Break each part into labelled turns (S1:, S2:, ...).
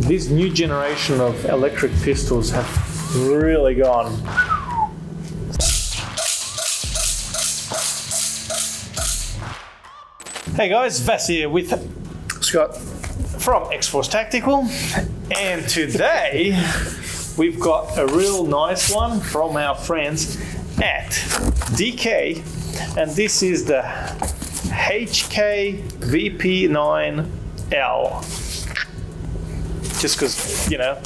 S1: this new generation of electric pistols have really gone. Hey guys, Vass here with
S2: Scott
S1: from X-Force Tactical, and today we've got a real nice one from our friends at DK, and this is the HK VP9L. Just because, you know,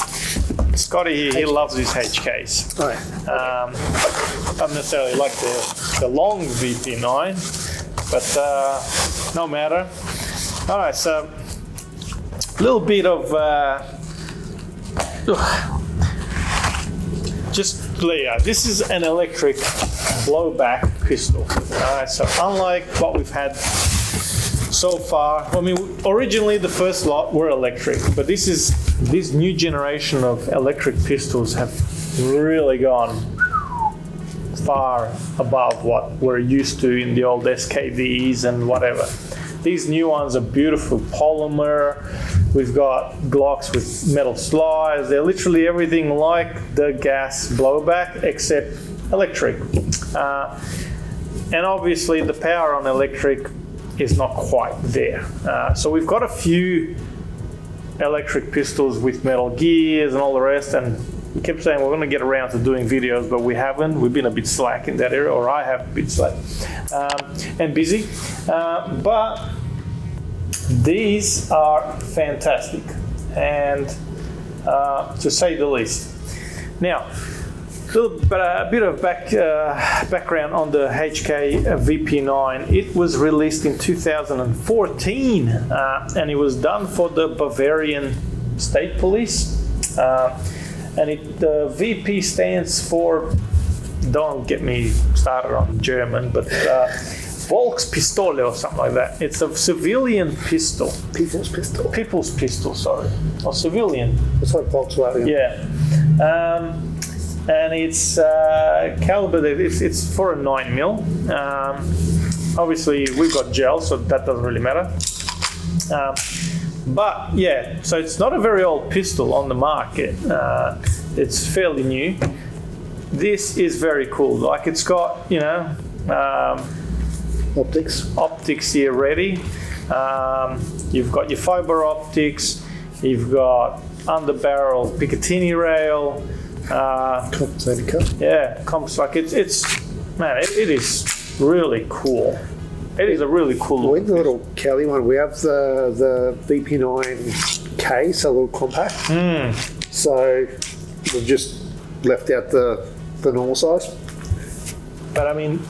S1: Scotty, he loves his HKs.
S2: Oh, yeah.
S1: Not necessarily like the long VP9, but no matter. All right, so a little bit of just clear. This is an electric blowback pistol. All right, so unlike what we've had so far, I mean, originally the first lot were electric, but this new generation of electric pistols have really gone far above what we're used to in the old SKVs and whatever. These new ones are beautiful polymer. We've got Glocks with metal slides. They're literally everything like the gas blowback except electric. And obviously the power on electric is not quite there. So we've got a few electric pistols with metal gears and all the rest, and we kept saying we're going to get around to doing videos, but we haven't. We've been a bit slack in that area, or I have been slack and busy. But these are fantastic, and to say the least. Now, a bit of background on the HK VP9. It was released in 2014, and it was done for the Bavarian State Police. And the VP stands for, don't get me started on German, but Volkspistole or something like that. It's a civilian pistol.
S2: People's pistol.
S1: People's pistol, sorry. Or civilian.
S2: It's like Volkswagen.
S1: Yeah. And it's caliber, it's for a 9mm. Obviously, we've got gel, so that doesn't really matter. But yeah, so it's not a very old pistol on the market. It's fairly new. This is very cool. Like, it's got, you know, optics here ready. You've got your fiber optics. You've got under-barrel Picatinny rail.
S2: Compensating cut.
S1: Yeah, like it's man, it is really cool. It is a really cool.
S2: We have the little Kelly one. We have the VP9K, so a little compact. So we've just left out the normal size.
S1: But I mean,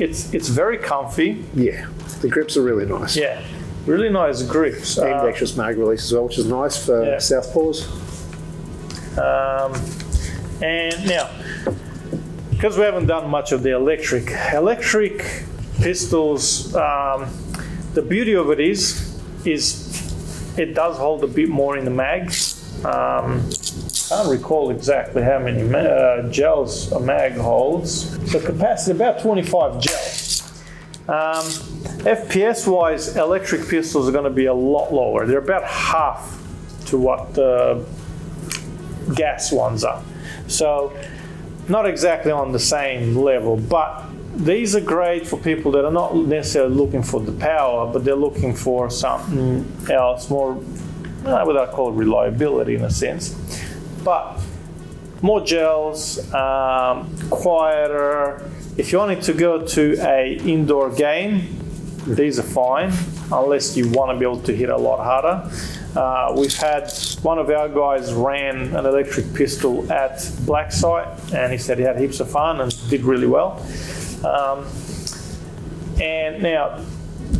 S1: it's very comfy.
S2: Yeah, the grips are really nice.
S1: Yeah, really nice grips.
S2: Ambidextrous mag release as well, which is nice for southpaws.
S1: And now, because we haven't done much of the electric pistols, the beauty of it is it does hold a bit more in the mag. I can't recall exactly how many gels a mag holds. So capacity about 25 gels. FPS wise, electric pistols are going to be a lot lower. They're about half to what the gas ones are. So not exactly on the same level, but these are great for people that are not necessarily looking for the power, but they're looking for something else, more, without call it reliability in a sense, but more gels, quieter. If you wanted to go to a indoor game, these are fine, unless you want to be able to hit a lot harder. We've had one of our guys ran an electric pistol at Black Site, and he said he had heaps of fun and did really well. And now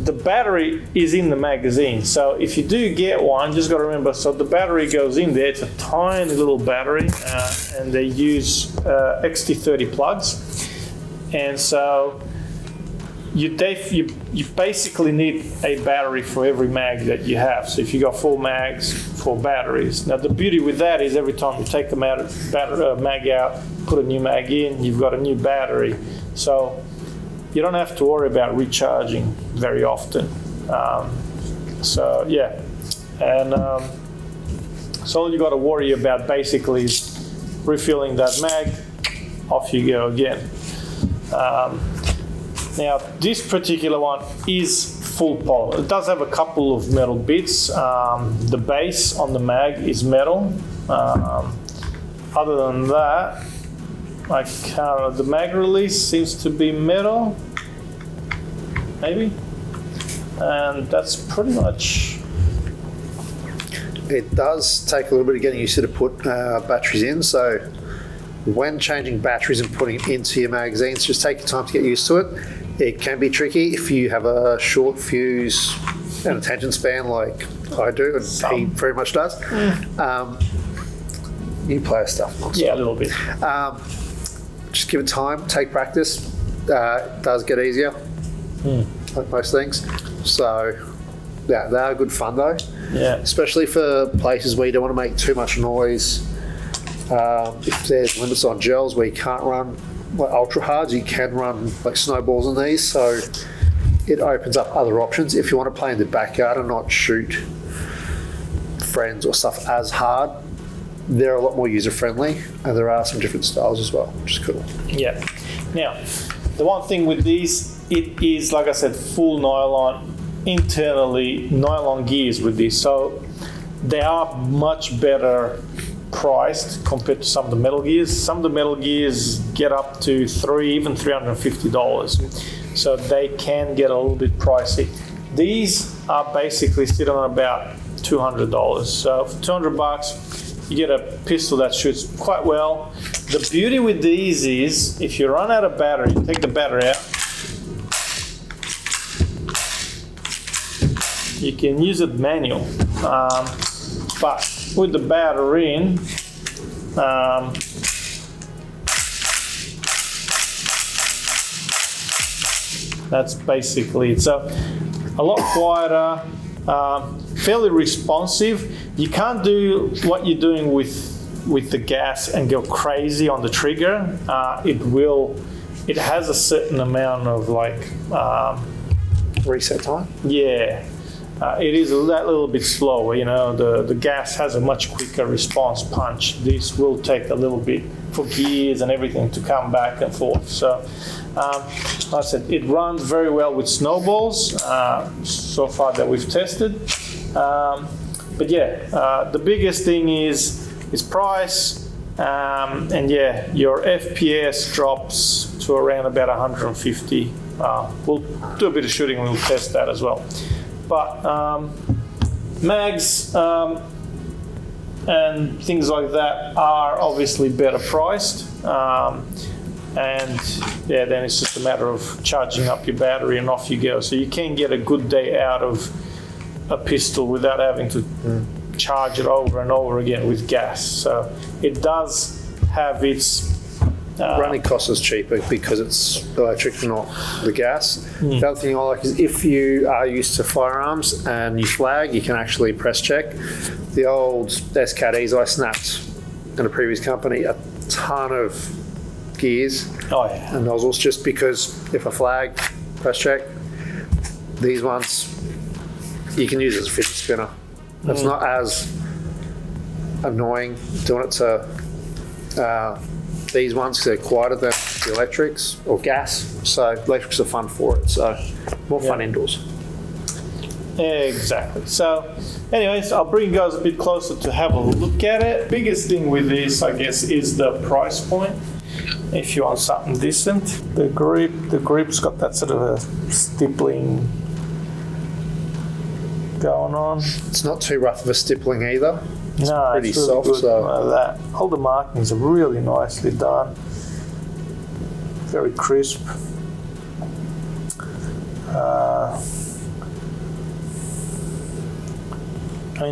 S1: the battery is in the magazine, so if you do get one, just got to remember, so the battery goes in there. It's a tiny little battery, and they use XT30 plugs, and so you basically need a battery for every mag that you have. So if you got 4 mags, 4 batteries. Now the beauty with that is every time you take the mag out, put a new mag in, you've got a new battery. So you don't have to worry about recharging very often. So yeah, and So all you got to worry about basically is refilling that mag, off you go again. Now this particular one is full polymer. It does have a couple of metal bits. The base on the mag is metal. Other than that, the mag release seems to be metal, maybe, and that's pretty much.
S2: It does take a little bit of getting used to put batteries in, so when changing batteries and putting it into your magazines, just take your time to get used to it. It can be tricky if you have a short fuse and attention span like I do, and he very much does. New player stuff.
S1: Yeah, a little bit.
S2: Just give it time, take practice. It does get easier, like most things. So, yeah, they are good fun though.
S1: Yeah.
S2: Especially for places where you don't want to make too much noise. If there's limits on gels where you can't run like ultra hards, you can run like snowballs in these. So it opens up other options. If you want to play in the backyard and not shoot friends or stuff as hard, they're a lot more user friendly, and there are some different styles as well, which is cool.
S1: Yeah. Now, the one thing with these, it is, like I said, full nylon, internally nylon gears with this, so they are much better priced compared to some of the metal gears. Some of the metal gears get up to even $350, so they can get a little bit pricey. These are basically sitting on about $200. So for $200, you get a pistol that shoots quite well. The beauty with these is, if you run out of battery, you take the battery out, you can use it manual. But with the battery in, that's basically it. So a lot quieter, fairly responsive. You can't do what you're doing with the gas and go crazy on the trigger. It has a certain amount of
S2: Reset time?
S1: Yeah. It is that little bit slower, the gas has a much quicker response punch. This will take a little bit for gears and everything to come back and forth. So, like I said, it runs very well with snowballs so far that we've tested. But yeah, the biggest thing is price, and yeah, your FPS drops to around about 150. We'll do a bit of shooting and we'll test that as well. But mags and things like that are obviously better priced. And yeah, then it's just a matter of charging up your battery and off you go. So you can get a good day out of a pistol without having to charge it over and over again with gas. So it does have its...
S2: running costs us cheaper because it's electric, not the gas. The other thing I like is if you are used to firearms and you flag, you can actually press check. The old SKDs I snapped in a previous company, a ton of gears and nozzles, just because if I flag, press check. These ones, you can use it as a fidget spinner. It's not as annoying doing it to these ones because they're quieter than the electrics or gas. So electrics are fun for it. So more fun indoors.
S1: Exactly. So anyways, I'll bring you guys a bit closer to have a look at it. Biggest thing with this, I guess, is the price point. If you want something decent, the grip's got that sort of a stippling going on.
S2: It's not too rough of a stippling either. It's pretty
S1: it's really
S2: soft.
S1: good
S2: So
S1: like that. All the markings are really nicely done. Very crisp.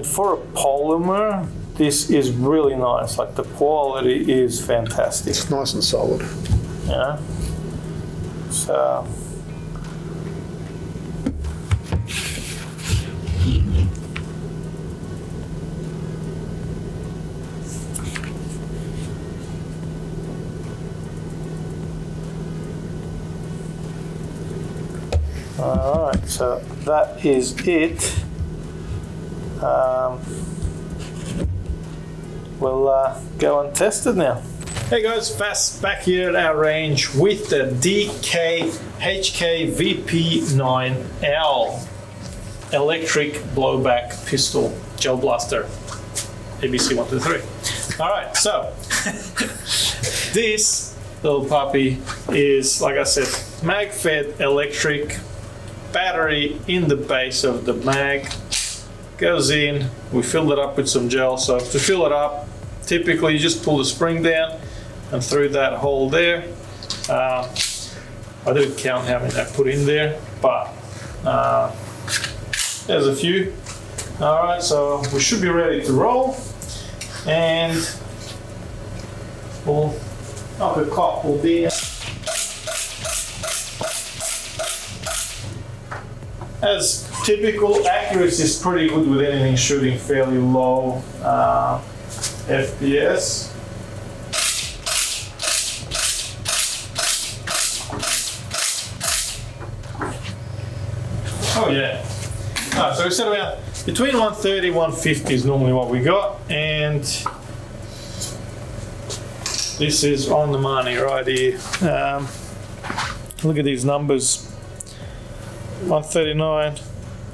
S1: For a polymer, this is really nice. Like, the quality is fantastic.
S2: it's nice and solid.
S1: Yeah. So. All right, so that is it. we'll go and test it now. Hey guys, Vass back here at our range with the HK VP9L electric blowback pistol gel blaster. ABC 1, 2, 3. All right, so this little puppy is, like I said, mag fed electric, battery in the base of the mag, goes in, we filled it up with some gel. So to fill it up, typically you just pull the spring down and through that hole there. I didn't count how many I put in there, but there's a few. All right, so we should be ready to roll, and we'll knock a couple there. As typical, accuracy is pretty good with anything shooting fairly low FPS. Oh yeah. So we said about between 130 150 is normally what we got, and this is on the money right here. Look at these numbers: 139,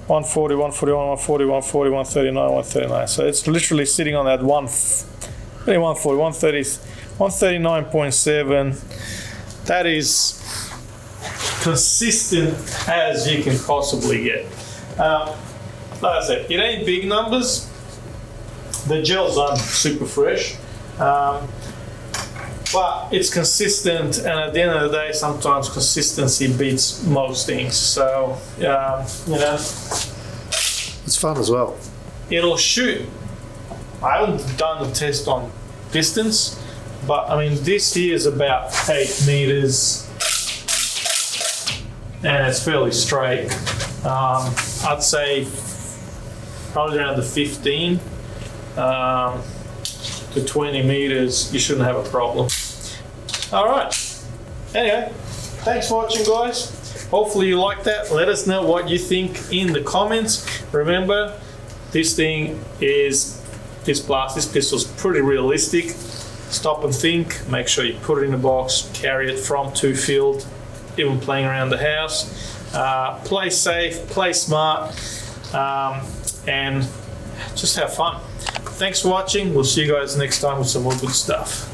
S1: 140, 141, 140, 140, 139, 139. So it's literally sitting on that 140, 130, 139.7. That is consistent as you can possibly get. Like I said, it ain't big numbers. The gels aren't super fresh, but it's consistent, and at the end of the day, sometimes consistency beats most things. So, you know,
S2: It's fun as well.
S1: it'll shoot. I haven't done the test on distance, but I mean, this here is about 8 meters, and it's fairly straight. I'd say probably around the 15 to 20 meters, you shouldn't have a problem. All right. Anyway, thanks for watching, guys. Hopefully you like that. Let us know what you think in the comments. Remember, this pistol's pretty realistic. Stop and think. Make sure you put it in a box, carry it from to field, even playing around the house. Play safe, play smart, and just have fun. Thanks for watching. We'll see you guys next time with some more good stuff.